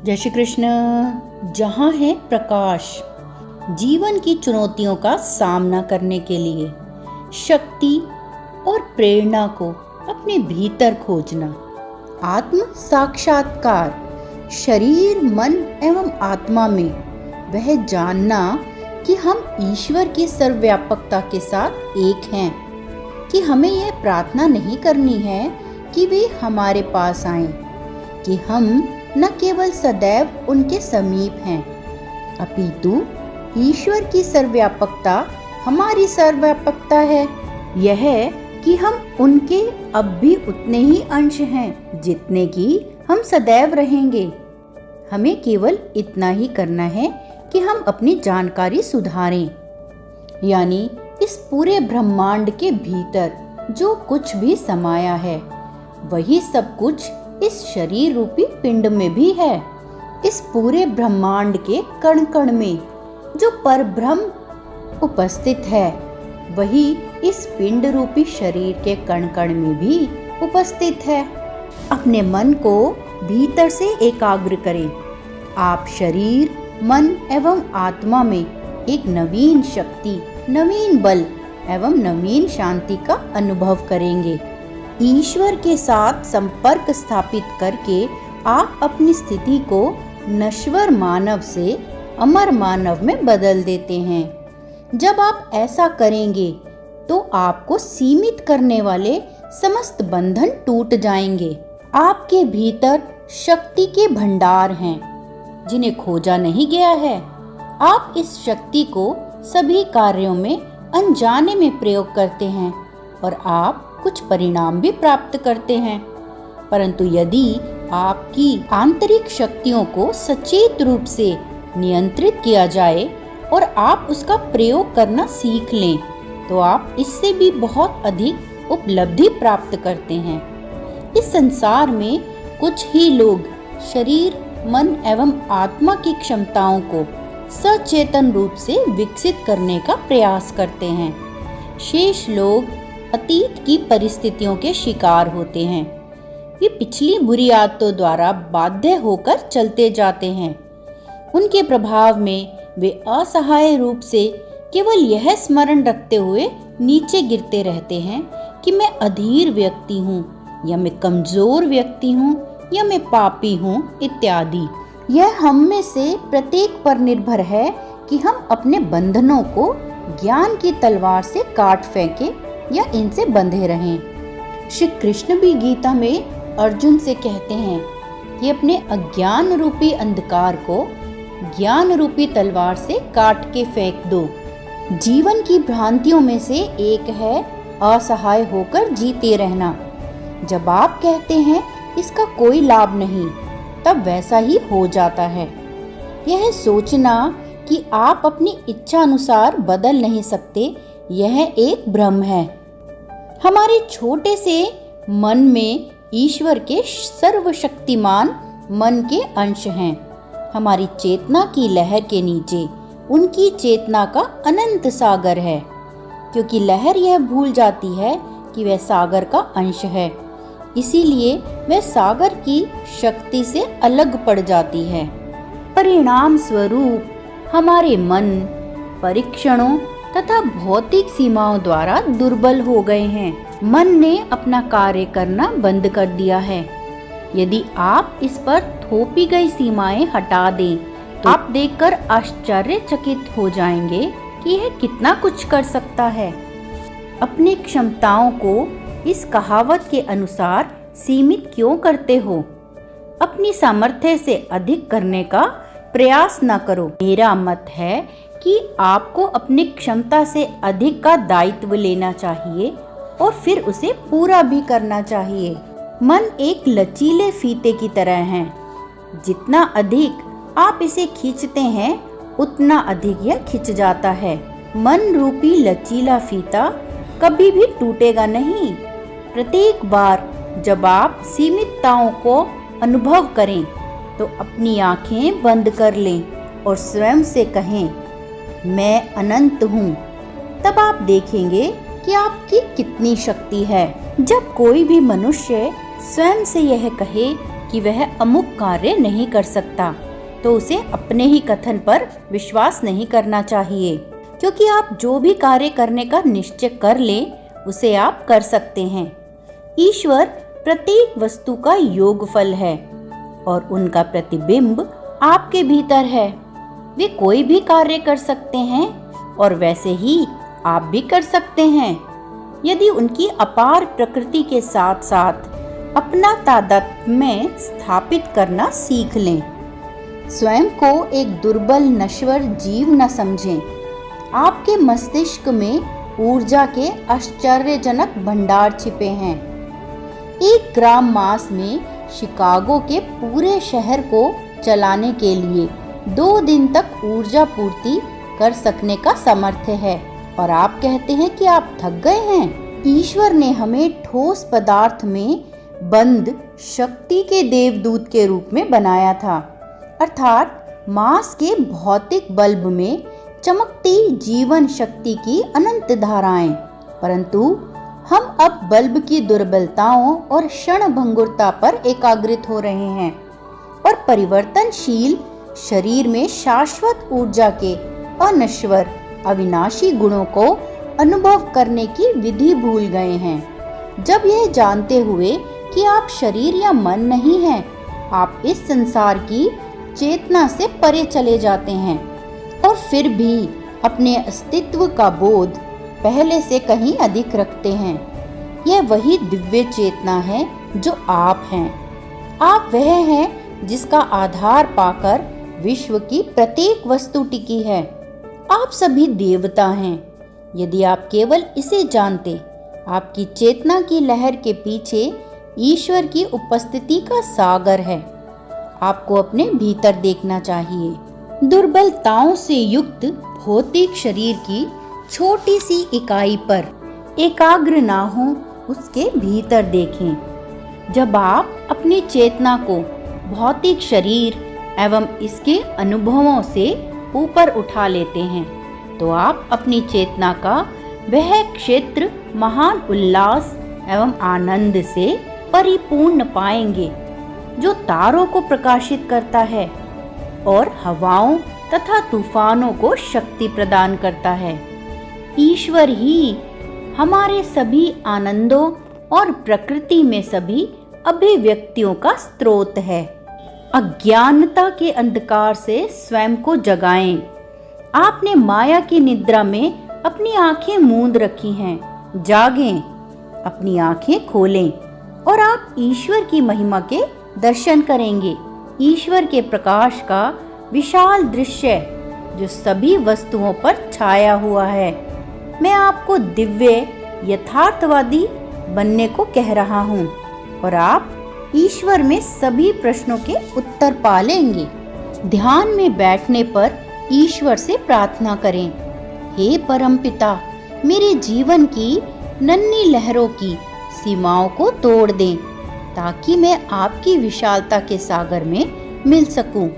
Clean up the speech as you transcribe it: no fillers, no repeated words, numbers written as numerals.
जय श्री कृष्ण। जहाँ है प्रकाश, जीवन की चुनौतियों का सामना करने के लिए शक्ति और प्रेरणा को अपने भीतर खोजना, आत्म साक्षात्कार, शरीर, मन एवं आत्मा में वह जानना कि हम ईश्वर की सर्वव्यापकता के साथ एक हैं, कि हमें यह प्रार्थना नहीं करनी है कि वे हमारे पास आएं, कि हम न केवल सदैव उनके समीप हैं, अपितु ईश्वर की सर्वव्यापकता हमारी सर्वव्यापकता है। यह कि हम उनके अब भी उतने ही अंश हैं जितने कि हम सदैव रहेंगे। हमें केवल इतना ही करना है कि हम अपनी जानकारी सुधारें, यानी इस पूरे ब्रह्मांड के भीतर जो कुछ भी समाया है वही सब कुछ इस शरीर रूपी पिंड में भी है। इस पूरे ब्रह्मांड के कण कण में जो परब्रह्म उपस्थित है वही इस पिंड रूपी शरीर के कण कण में भी उपस्थित है। अपने मन को भीतर से एकाग्र करें। आप शरीर, मन एवं आत्मा में एक नवीन शक्ति, नवीन बल एवं नवीन शांति का अनुभव करेंगे। ईश्वर के साथ संपर्क स्थापित करके आप अपनी स्थिति को नश्वर मानव से अमर मानव में बदल देते हैं। जब आप ऐसा करेंगे तो आपको सीमित करने वाले समस्त बंधन टूट जाएंगे। आपके भीतर शक्ति के भंडार हैं जिन्हें खोजा नहीं गया है। आप इस शक्ति को सभी कार्यों में अनजाने में प्रयोग करते हैं और आप कुछ परिणाम भी प्राप्त करते हैं। परंतु यदि आपकी आंतरिक शक्तियों को सचेत रूप से नियंत्रित किया जाए और आप उसका प्रयोग करना सीख लें तो आप इससे भी बहुत अधिक उपलब्धि प्राप्त करते हैं। इस संसार में कुछ ही लोग शरीर, मन एवं आत्मा की क्षमताओं को सचेतन रूप से विकसित करने का प्रयास करते हैं। शेष लोग अतीत की परिस्थितियों के शिकार होते हैं। ये पिछली बुरी आदतों द्वारा बाध्य होकर चलते जाते हैं। उनके प्रभाव में वे असहाय रूप से केवल यह स्मरण रखते हुए नीचे गिरते रहते हैं कि मैं अधीर व्यक्ति हूँ, या मैं कमजोर व्यक्ति हूँ, या मैं पापी हूँ इत्यादि। यह हम में से प्रत्येक पर निर्भर है कि हम अपने बंधनों को ज्ञान की तलवार से काट फेंकें या इनसे बंधे रहें। श्री कृष्ण भी गीता में अर्जुन से कहते हैं कि अपने अज्ञान रूपी अंधकार को ज्ञान रूपी तलवार से काट के फेंक दो। जीवन की भ्रांतियों में से एक है असहाय होकर जीते रहना। जब आप कहते हैं इसका कोई लाभ नहीं, तब वैसा ही हो जाता है। यह सोचना कि आप अपनी इच्छा अनुसार बदल नहीं सकते, यह एक भ्रम है। हमारे छोटे से मन में ईश्वर के सर्वशक्तिमान मन के अंश हैं। हमारी चेतना की लहर के नीचे उनकी चेतना का अनंत सागर है, क्योंकि लहर यह भूल जाती है कि वह सागर का अंश है, इसीलिए वह सागर की शक्ति से अलग पड़ जाती है। परिणाम स्वरूप हमारे मन परीक्षणों तथा भौतिक सीमाओं द्वारा दुर्बल हो गए हैं। मन ने अपना कार्य करना बंद कर दिया है। यदि आप इस पर थोपी गई सीमाएं हटा दें तो आप देखकर आश्चर्यचकित हो जाएंगे कि यह कितना कुछ कर सकता है। अपनी क्षमताओं को इस कहावत के अनुसार सीमित क्यों करते हो? अपनी सामर्थ्य से अधिक करने का प्रयास न करो। मेरा मत है कि आपको अपनी क्षमता से अधिक का दायित्व लेना चाहिए और फिर उसे पूरा भी करना चाहिए। मन एक लचीले फीते की तरह है। जितना अधिक आप इसे खींचते हैं उतना अधिक यह खिंच जाता है। मन रूपी लचीला फीता कभी भी टूटेगा नहीं। प्रत्येक बार जब आप सीमितताओं को अनुभव करें तो अपनी आंखें बंद कर लें और स्वयं से कहें मैं अनंत हूँ। तब आप देखेंगे कि आपकी कितनी शक्ति है। जब कोई भी मनुष्य स्वयं से यह कहे कि कि वह अमुक कार्य नहीं कर सकता, तो उसे अपने ही कथन पर विश्वास नहीं करना चाहिए, क्योंकि आप जो भी कार्य करने का निश्चय कर लें उसे आप कर सकते हैं। ईश्वर प्रत्येक वस्तु का योगफल है और उनका प्रतिबिंब आपके भीतर है। वे कोई भी कार्य कर सकते हैं और वैसे ही आप भी कर सकते हैं, यदि उनकी अपार प्रकृति के साथ साथ अपना तादात्म्य स्थापित करना सीख लें। स्वयं को एक दुर्बल नश्वर जीव न समझें। आपके मस्तिष्क में ऊर्जा के आश्चर्यजनक भंडार छिपे हैं। 1 ग्राम मांस में शिकागो के पूरे शहर को चलाने के लिए 2 दिन तक ऊर्जा पूर्ति कर सकने का सामर्थ्य है, और आप कहते हैं कि आप थक गए हैं। ईश्वर ने हमें ठोस पदार्थ में बंद शक्ति के देवदूत के रूप में बनाया था, अर्थात मांस के भौतिक बल्ब में चमकती जीवन शक्ति की अनंत धाराएं। परंतु हम अब बल्ब की दुर्बलताओं और क्षणभंगुरता पर एकाग्रित हो रहे हैं और परिवर्तनशील शरीर में शाश्वत ऊर्जा के अनश्वर अविनाशी गुणों को अनुभव करने की विधि भूल गए हैं। जब यह जानते हुए कि आप शरीर या मन नहीं हैं, आप इस संसार की चेतना से परे चले जाते हैं और फिर भी अपने अस्तित्व का बोध पहले से कहीं अधिक रखते हैं। यह वही दिव्य चेतना है जो आप हैं। आप वह हैं जिसका आधार पाकर विश्व की प्रत्येक वस्तु टिकी है। आप सभी देवता हैं। यदि आप केवल इसे जानते, आपकी चेतना की लहर के पीछे ईश्वर की उपस्थिति का सागर है। आपको अपने भीतर देखना चाहिए। दुर्बलताओं से युक्त भौतिक शरीर की छोटी सी इकाई पर एकाग्र ना हो, उसके भीतर देखें। जब आप अपनी चेतना को भौतिक शरीर एवं इसके अनुभवों से ऊपर उठा लेते हैं, तो आप अपनी चेतना का वह क्षेत्र महान उल्लास एवं आनंद से परिपूर्ण पाएंगे जो तारों को प्रकाशित करता है और हवाओं तथा तूफानों को शक्ति प्रदान करता है। ईश्वर ही हमारे सभी आनंदों और प्रकृति में सभी अभिव्यक्तियों का स्रोत है। अज्ञानता के अंधकार से स्वयं को जगाएं। आपने माया की निद्रा में अपनी आंखें मूंद रखी हैं। जागें, अपनी आंखें खोलें और आप ईश्वर की महिमा के दर्शन करेंगे। ईश्वर के प्रकाश का विशाल दृश्य जो सभी वस्तुओं पर छाया हुआ है। मैं आपको दिव्य यथार्थवादी बनने को कह रहा हूँ और आप ईश्वर में सभी प्रश्नों के उत्तर पा लेंगे। ध्यान में बैठने पर ईश्वर से प्रार्थना करें, हे परमपिता, मेरे जीवन की नन्ही लहरों की सीमाओं को तोड़ दें ताकि मैं आपकी विशालता के सागर में मिल सकूं।